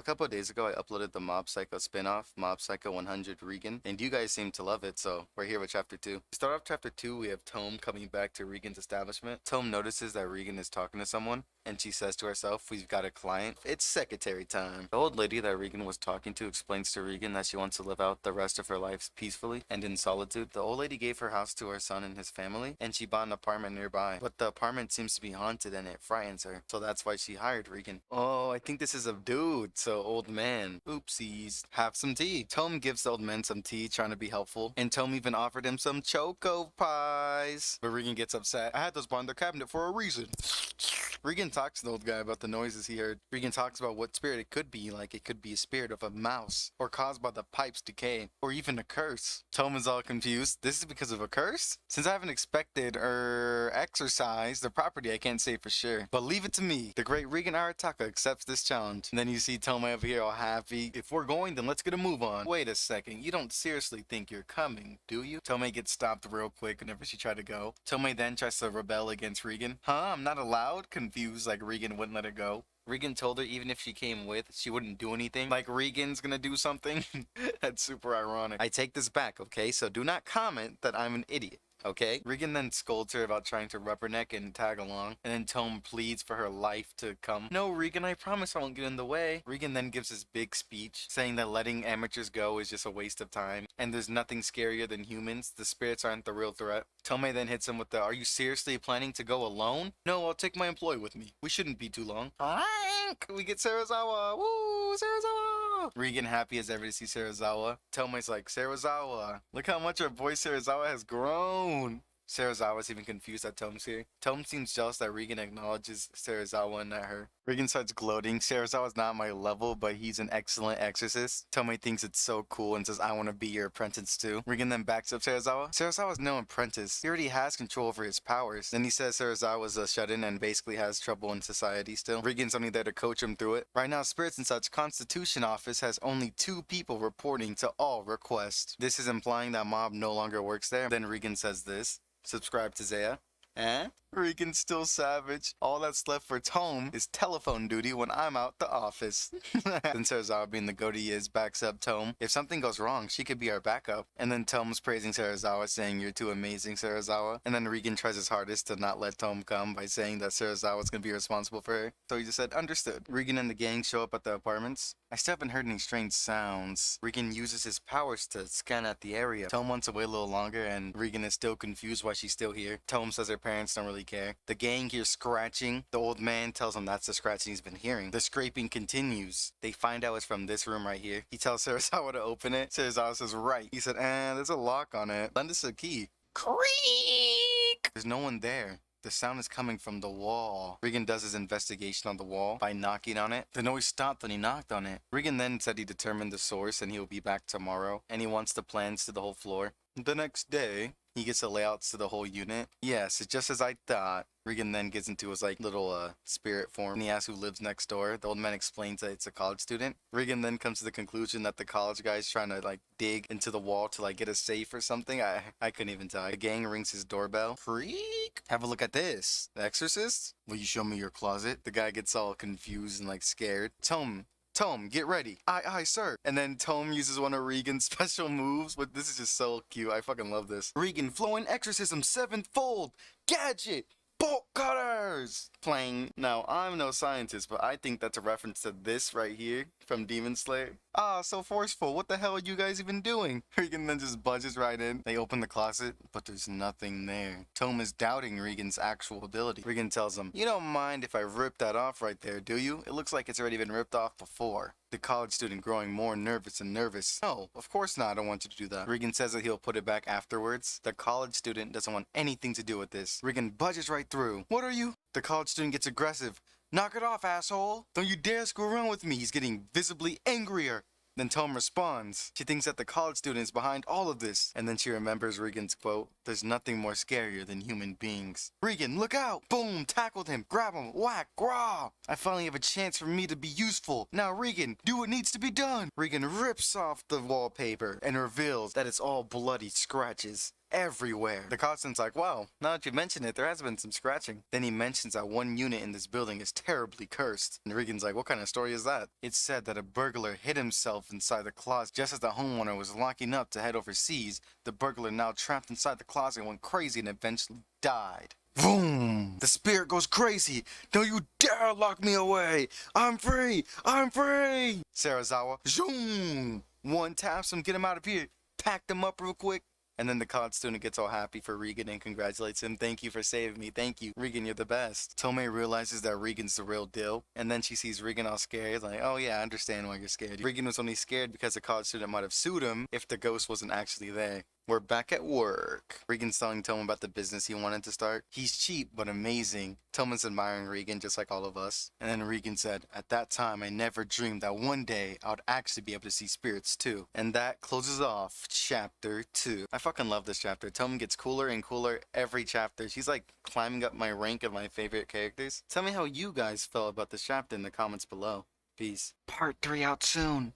couple of days ago, I uploaded the Mob Psycho spin-off, Mob Psycho 100 Regan, and you guys seem to love it, so we're here with Chapter 2. To start off Chapter 2, we have Tome coming back to Regan's establishment. Tome notices that Regan is talking to someone, and she says to herself, we've got a client. It's secretary time. The old lady that Regan was talking to explains to Regan that she wants to live out the rest of her life peacefully and in solitude. The old lady gave her house to her son and his family, and she bought an apartment nearby. But the apartment seems to be haunted and it frightens her, so that's why she hired Regan. Oh, I think this is a dude, so old man. Oopsies. Have some tea. Tome gives the old man some tea, trying to be helpful, and Tome even offered him some choco pies. But Regan gets upset. I had those behind the cabinet for a reason. Regan talks to the old guy about the noises he heard. Regan talks about what spirit it could be, like it could be a spirit of a mouse, or caused by the pipe's decay, or even a curse. Tome is all confused. This is because of a curse? Since I haven't inspected or exorcised the property, I can't say for sure. But leave it to me. The great Regan Arataka accepts this challenge. And then you see Tome over here all happy. If we're going, then let's get a move on. Wait a second, you don't seriously think you're coming, do you? Tome gets stopped real quick whenever she tried to go. Tome then tries to rebel against Regan. Huh? I'm not allowed? Confused, like Regan wouldn't let her go. Regan told her even if she came with, she wouldn't do anything. Like Regan's gonna do something? That's super ironic. I take this back, okay? So do not comment that I'm an idiot. Okay? Regan then scolds her about trying to rubberneck and tag along, and then Tome pleads for her life to come. No, Regan, I promise I won't get in the way. Regan then gives his big speech, saying that letting amateurs go is just a waste of time, and there's nothing scarier than humans. The spirits aren't the real threat. Tome then hits him with the, are you seriously planning to go alone? No, I'll take my employee with me. We shouldn't be too long. We get Serizawa! Woo! Serizawa! Regan happy as ever to see Serizawa. Tome's like, Serizawa, look how much our boy Serizawa has grown. Serizawa's even confused that Tome's here. Tome seems jealous that Regan acknowledges Serizawa and not her. Regan starts gloating. Serizawa's not my level, but he's an excellent exorcist. Tome thinks it's so cool and says, I want to be your apprentice too. Regan then backs up Serizawa. Serizawa's no apprentice. He already has control over his powers. Then he says Serizawa's a shut-in and basically has trouble in society still. Regan's only there to coach him through it. Right now, Spirits and Such Constitution Office has only 2 people reporting to all requests. This is implying that Mob no longer works there. Then Regan says this. Subscribe to Zaya. Eh? Regan's still savage. All that's left for Tome is telephone duty when I'm out the office. Then Serizawa, being the goat he is, backs up Tome. If something goes wrong, she could be our backup. And then Tome's praising Serizawa, saying, you're too amazing, Serizawa. And then Regan tries his hardest to not let Tome come by saying that Serizawa's gonna be responsible for her. So he just said, understood. Regan and the gang show up at the apartments. I still haven't heard any strange sounds. Regan uses his powers to scan out the area. Tome wants to wait a little longer, and Regan is still confused why she's still here. Tome says her parents don't really care. The gang hears scratching. The old man tells him that's the scratching he's been hearing. The scraping continues. They find out it's from this room right here. He tells Serizawa to open it. Serizawa says, right. He said, there's a lock on it. Lend us a key. Creak! There's no one there. The sound is coming from the wall. Regan does his investigation on the wall by knocking on it. The noise stopped when he knocked on it. Regan then said he determined the source and he will be back tomorrow. And he wants the plans to the whole floor. The next day, he gets the layouts to the whole unit. Yes, it's just as I thought. Regan then gets into his little spirit form, and he asks who lives next door. The old man explains that it's a college student. Regan then comes to the conclusion that the college guy is trying to dig into the wall to get a safe or something. I couldn't even tell. The gang rings his doorbell. Freak! Have a look at this. The exorcist? Will you show me your closet? The guy gets all confused and scared. Tome, get ready. Aye, sir. And then Tome uses one of Regan's special moves, but this is just so cute. I fucking love this. Regan, flowing exorcism 7-fold. Gadget. Bolt cutters! Playing. Now, I'm no scientist, but I think that's a reference to this right here from Demon Slayer. Ah, so forceful. What the hell are you guys even doing? Regan then just budges right in. They open the closet, but there's nothing there. Tome is doubting Regan's actual ability. Regan tells him, you don't mind if I rip that off right there, do you? It looks like it's already been ripped off before. The college student growing more nervous and nervous. No, of course not. I don't want you to do that. Regan says that he'll put it back afterwards. The college student doesn't want anything to do with this. Regan budges right through. What are you? The college student gets aggressive. Knock it off, asshole. Don't you dare screw around with me. He's getting visibly angrier. Then Tome responds. She thinks that the college student is behind all of this. And then she remembers Regan's quote, there's nothing more scarier than human beings. Regan, look out! Boom! Tackled him. Grab him. Whack! Grah! I finally have a chance for me to be useful. Now Regan, do what needs to be done. Regan rips off the wallpaper and reveals that it's all bloody scratches. everywhere. The costume's like, wow, now that you mention it, there has been some scratching. Then he mentions that one unit in this building is terribly cursed. And Reagan's like, what kind of story is that? It's said that a burglar hid himself inside the closet just as the homeowner was locking up to head overseas. The burglar, now trapped inside the closet, went crazy and eventually died. Boom! The spirit goes crazy. Don't you dare lock me away. I'm free. I'm free. Serizawa, zoom! One taps him, get him out of here. Packed him up real quick. And then the college student gets all happy for Reagan and congratulates him. Thank you for saving me. Thank you. Reagan, you're the best. Tome realizes that Reagan's the real deal. And then she sees Reagan all scared. Like, oh yeah, I understand why you're scared. Reagan was only scared because the college student might have sued him if the ghost wasn't actually there. We're back at work. Regan's telling Tome about the business he wanted to start. He's cheap, but amazing. Tome's admiring Regan just like all of us. And then Regan said, at that time, I never dreamed that one day I would actually be able to see spirits too. And that closes off chapter 2. I fucking love this chapter. Tome gets cooler and cooler every chapter. She's like climbing up my rank of my favorite characters. Tell me how you guys felt about this chapter in the comments below. Peace. Part 3 out soon.